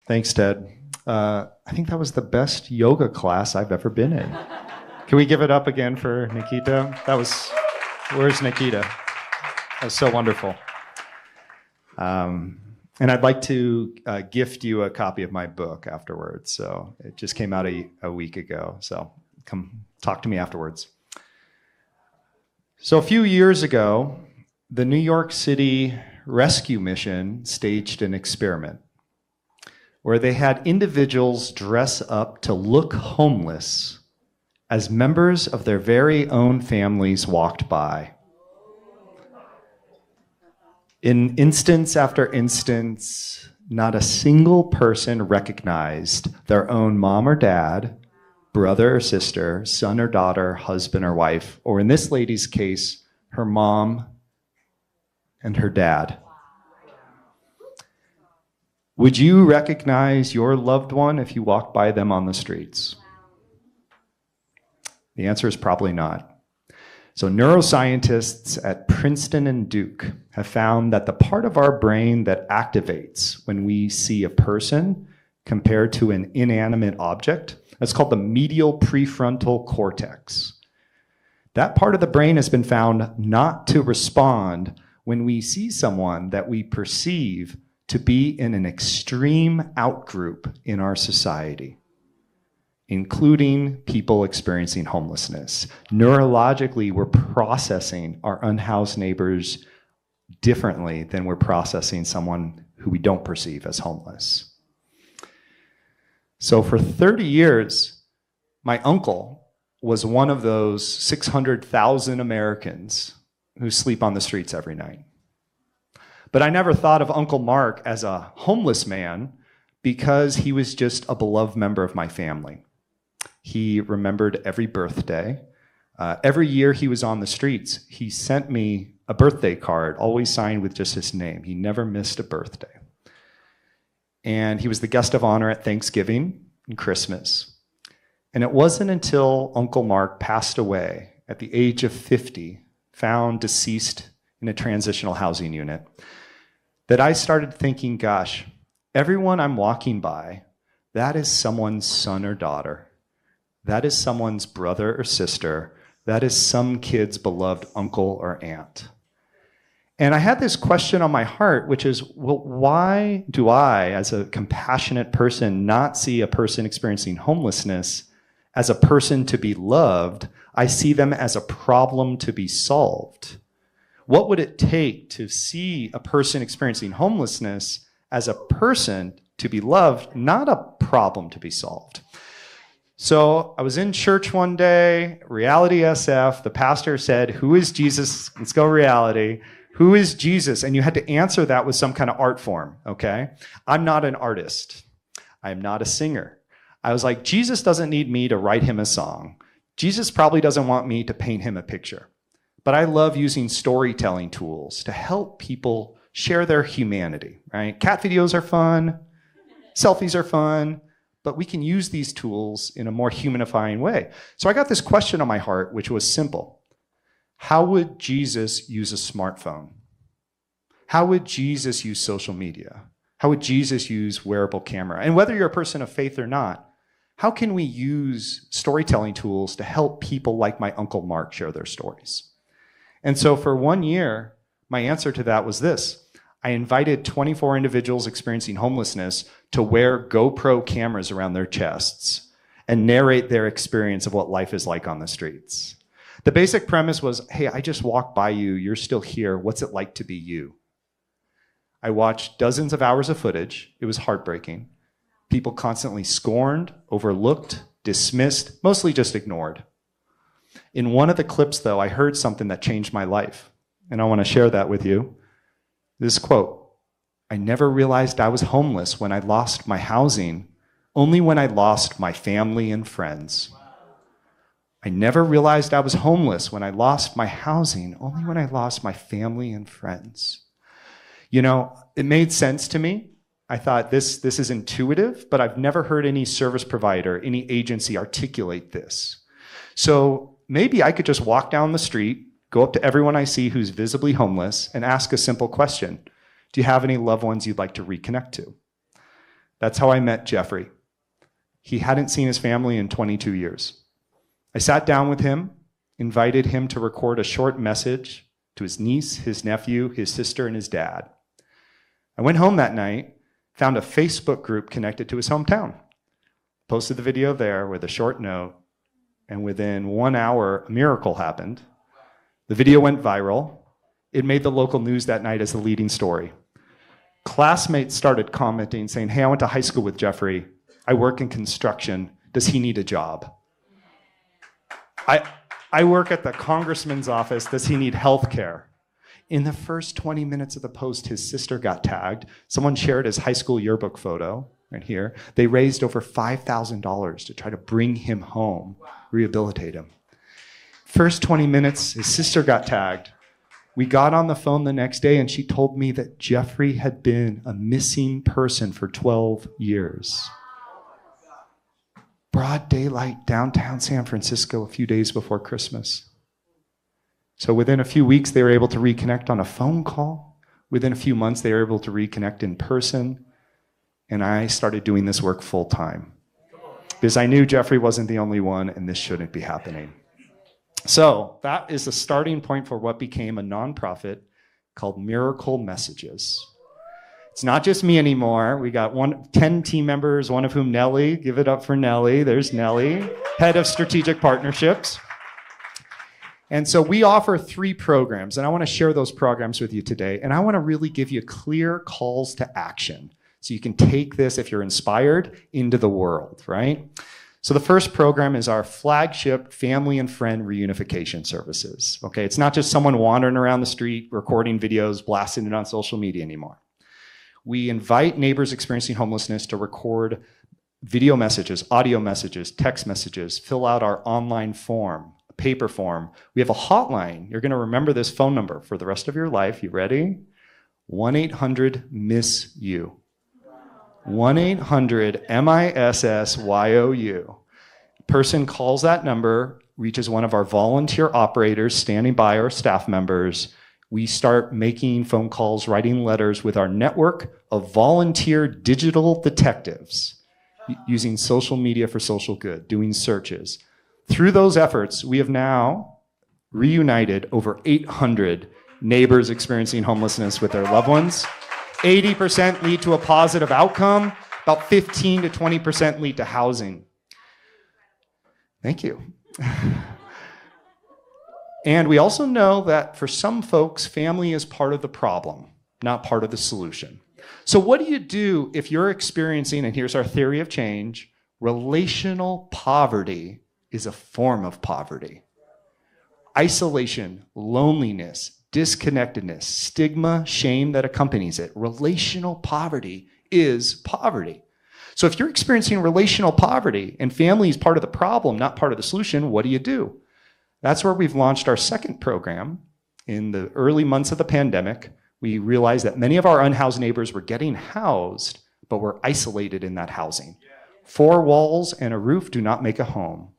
Thanks, Ted. I think that was the best yoga class I've ever been in. Can we give it up again for Nikita? Where's Nikita? That was so wonderful. And I'd like to gift you a copy of my book afterwards. So it just came out a week ago. So come talk to me afterwards. So a few years ago, the New York City Rescue Mission staged an experiment where they had individuals dress up to look homeless as members of their very own families walked by. In instance after instance, not a single person recognized their own mom or dad, brother or sister, son or daughter, husband or wife, or in this lady's case, her mom and her dad. Would you recognize your loved one if you walked by them on the streets? The answer is probably not. So neuroscientists at Princeton and Duke have found that the part of our brain that activates when we see a person compared to an inanimate object, that's called the medial prefrontal cortex. That part of the brain has been found not to respond when we see someone that we perceive to be in an extreme outgroup in our society, including people experiencing homelessness. Neurologically, we're processing our unhoused neighbors differently than we're processing someone who we don't perceive as homeless. So for 30 years, my uncle was one of those 600,000 Americans who sleep on the streets every night. But I never thought of Uncle Mark as a homeless man because he was just a beloved member of my family. He remembered every birthday. Every year he was on the streets, he sent me a birthday card, always signed with just his name. He never missed a birthday. And he was the guest of honor at Thanksgiving and Christmas. And it wasn't until Uncle Mark passed away at the age of 50, found deceased in a transitional housing unit, that I started thinking, gosh, everyone I'm walking by, that is someone's son or daughter. That is someone's brother or sister. That is some kid's beloved uncle or aunt. And I had this question on my heart, which is, well, why do I, as a compassionate person, not see a person experiencing homelessness as a person to be loved? I see them as a problem to be solved. What would it take to see a person experiencing homelessness as a person to be loved, not a problem to be solved? So I was in church one day, Reality SF, the pastor said, who is Jesus? Let's go reality. Who is Jesus? And you had to answer that with some kind of art form, okay? I'm not an artist. I'm not a singer. I was like, Jesus doesn't need me to write him a song. Jesus probably doesn't want me to paint him a picture. But I love using storytelling tools to help people share their humanity, right? Cat videos are fun, selfies are fun, but we can use these tools in a more humanifying way. So I got this question on my heart, which was simple. How would Jesus use a smartphone? How would Jesus use social media? How would Jesus use wearable camera? And whether you're a person of faith or not, how can we use storytelling tools to help people like my Uncle Mark share their stories? And so for 1 year, my answer to that was this. I invited 24 individuals experiencing homelessness to wear GoPro cameras around their chests and narrate their experience of what life is like on the streets. The basic premise was, hey, I just walked by you. You're still here. What's it like to be you? I watched dozens of hours of footage. It was heartbreaking. People constantly scorned, overlooked, dismissed, mostly just ignored. In one of the clips, though, I heard something that changed my life, and I want to share that with you. This quote, I never realized I was homeless when I lost my housing, only when I lost my family and friends. I never realized I was homeless when I lost my housing, only when I lost my family and friends. You know, it made sense to me. I thought this is intuitive, but I've never heard any service provider, any agency articulate this. So maybe I could just walk down the street, go up to everyone I see who's visibly homeless, and ask a simple question. Do you have any loved ones you'd like to reconnect to? That's how I met Jeffrey. He hadn't seen his family in 22 years. I sat down with him, invited him to record a short message to his niece, his nephew, his sister, and his dad. I went home that night, found a Facebook group connected to his hometown, posted the video there with a short note, and within 1 hour, a miracle happened. The video went viral. It made the local news that night as the leading story. Classmates started commenting, saying, hey, I went to high school with Jeffrey. I work in construction. Does he need a job? I work at the congressman's office. Does he need health care? In the first 20 minutes of the post, his sister got tagged. Someone shared his high school yearbook photo right here. They raised over $5,000 to try to bring him home, rehabilitate him. First 20 minutes, his sister got tagged. We got on the phone the next day and she told me that Jeffrey had been a missing person for 12 years. Broad daylight, downtown San Francisco, a few days before Christmas. So within a few weeks, they were able to reconnect on a phone call. Within a few months, they were able to reconnect in person. And I started doing this work full time because I knew Jeffrey wasn't the only one and this shouldn't be happening. So that is the starting point for what became a nonprofit called Miracle Messages. It's not just me anymore. We got 10 team members, one of whom Nellie. Give it up for Nellie. There's Nellie, head of strategic partnerships. And so we offer 3 programs, and I want to share those programs with you today. And I want to really give you clear calls to action so you can take this, if you're inspired, into the world, right? So the first program is our flagship family and friend reunification services. Okay, it's not just someone wandering around the street, recording videos, blasting it on social media anymore. We invite neighbors experiencing homelessness to record video messages, audio messages, text messages, fill out our online form, a paper form. We have a hotline. You're going to remember this phone number for the rest of your life. You ready? 1-800-MISS-YOU. 1-800-MISSYOU. Person calls that number, reaches one of our volunteer operators standing by, our staff members. We start making phone calls, writing letters with our network of volunteer digital detectives using social media for social good, doing searches. Through those efforts, we have now reunited over 800 neighbors experiencing homelessness with their loved ones. 80% lead to a positive outcome. About 15 to 20% lead to housing. Thank you. And we also know that for some folks, family is part of the problem, not part of the solution. So what do you do if you're experiencing, and here's our theory of change, relational poverty is a form of poverty. Isolation, loneliness, disconnectedness, stigma, shame that accompanies it. Relational poverty is poverty. So if you're experiencing relational poverty and family is part of the problem, not part of the solution, what do you do? That's where we've launched our second program. In the early months of the pandemic, we realized that many of our unhoused neighbors were getting housed, but were isolated in that housing. 4 walls and a roof do not make a home.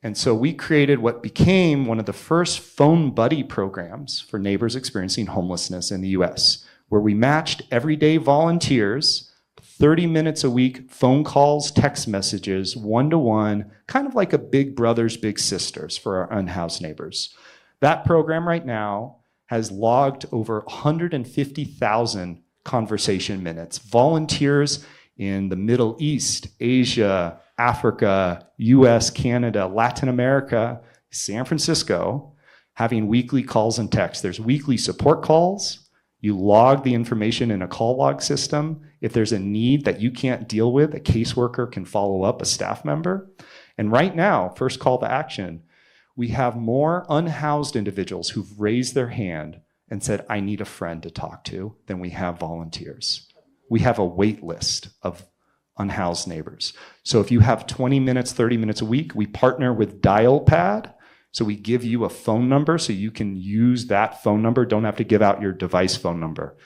And so we created what became one of the first phone buddy programs for neighbors experiencing homelessness in the US, where we matched everyday volunteers, 30 minutes a week, phone calls, text messages, one-to-one, kind of like a big brothers, big sisters for our unhoused neighbors. That program right now has logged over 150,000 conversation minutes. Volunteers in the Middle East, Asia, Africa, US, Canada, Latin America, San Francisco, having weekly calls and texts. There's weekly support calls. You log the information in a call log system. If there's a need that you can't deal with, a caseworker can follow up, a staff member. And right now, first call to action, we have more unhoused individuals who've raised their hand and said, I need a friend to talk to, than we have volunteers. We have a wait list of unhoused neighbors. So if you have 20 minutes, 30 minutes a week, we partner with DialPad. So we give you a phone number so you can use that phone number. Don't have to give out your device phone number.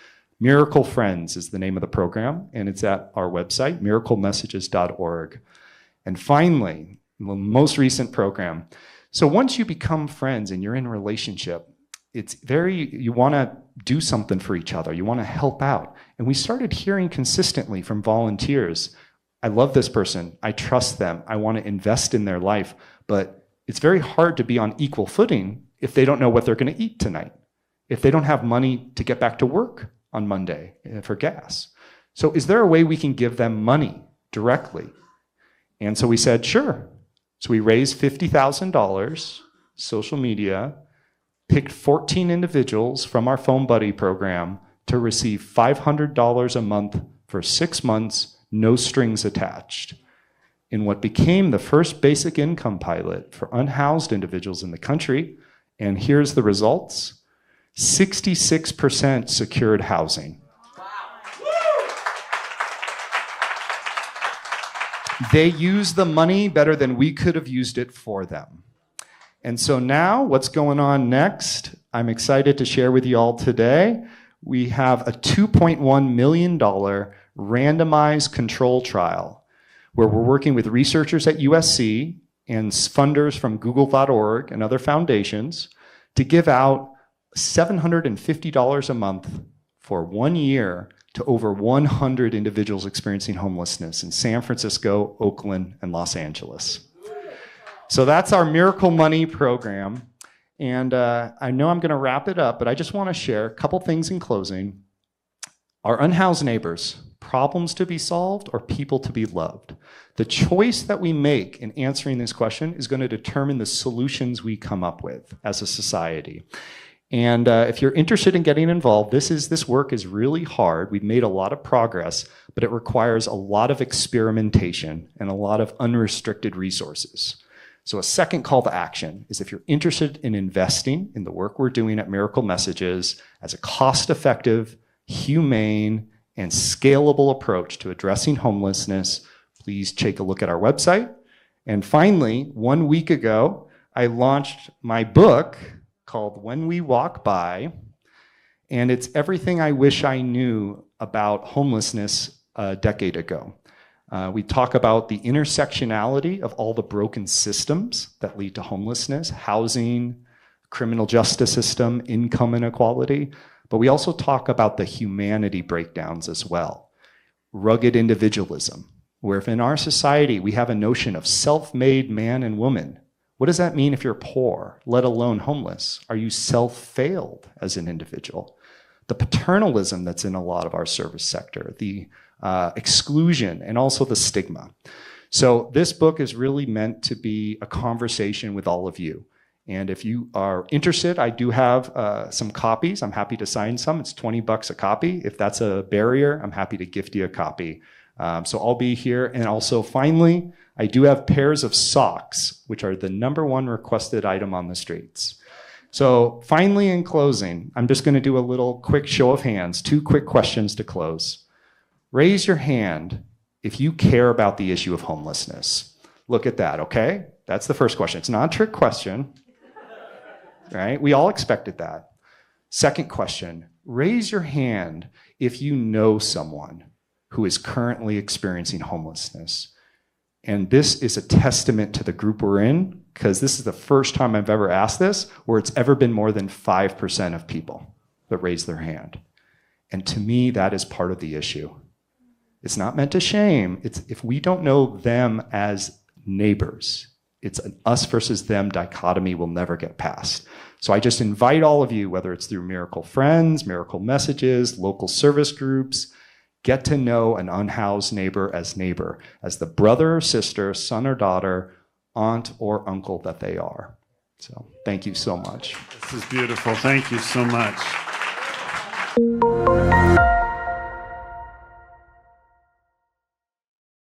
Miracle Friends is the name of the program, and it's at our website, miraclemessages.org. And finally, the most recent program. So once you become friends and you're in a relationship, you want to do something for each other. You want to help out. And we started hearing consistently from volunteers, I love this person. I trust them. I want to invest in their life. But it's very hard to be on equal footing if they don't know what they're going to eat tonight, if they don't have money to get back to work on Monday for gas. So is there a way we can give them money directly? And so we said, sure. So we raised $50,000, social media, picked 14 individuals from our Phone Buddy program to receive $500 a month for 6 months, no strings attached, in what became the first basic income pilot for unhoused individuals in the country. And here's the results. 66% secured housing. They use the money better than we could have used it for them. And so now what's going on next? I'm excited to share with you all today. We have a $2.1 million randomized control trial where we're working with researchers at USC and funders from google.org and other foundations to give out $750 a month for 1 year to over 100 individuals experiencing homelessness in San Francisco, Oakland, and Los Angeles. So that's our Miracle Money program. And I know I'm going to wrap it up, but I just want to share a couple things in closing. Our unhoused neighbors, problems to be solved or people to be loved? The choice that we make in answering this question is going to determine the solutions we come up with as a society. And if you're interested in getting involved, this work is really hard. We've made a lot of progress, but it requires a lot of experimentation and a lot of unrestricted resources. So a second call to action is if you're interested in investing in the work we're doing at Miracle Messages as a cost-effective, humane, and scalable approach to addressing homelessness, please take a look at our website. And finally, 1 week ago, I launched my book called When We Walk By, and it's everything I wish I knew about homelessness a decade ago. We talk about the intersectionality of all the broken systems that lead to homelessness, housing, criminal justice system, income inequality, but we also talk about the humanity breakdowns as well. Rugged individualism, where if in our society we have a notion of self-made man and woman, what does that mean if you're poor, let alone homeless? Are you self-failed as an individual? The paternalism that's in a lot of our service sector, the exclusion, and also the stigma. So this book is really meant to be a conversation with all of you. And if you are interested, I do have some copies. I'm happy to sign some. It's $20 a copy. If that's a barrier, I'm happy to gift you a copy. So I'll be here. And also, finally, I do have pairs of socks, which are the #1 requested item on the streets. So finally, in closing, I'm just going to do a little quick show of hands, 2 quick questions to close. Raise your hand if you care about the issue of homelessness. Look at that, okay? That's the first question. It's not a trick question, right? We all expected that. Second question, raise your hand if you know someone who is currently experiencing homelessness. And this is a testament to the group we're in, because this is the first time I've ever asked this where it's ever been more than 5% of people that raise their hand. And to me, that is part of the issue. It's not meant to shame. It's if we don't know them as neighbors, it's an us versus them dichotomy we'll never get past. So I just invite all of you, whether it's through Miracle Friends, Miracle Messages, local service groups, get to know an unhoused neighbor, as the brother or sister, son or daughter, aunt or uncle that they are. So thank you so much. This is beautiful. Thank you so much.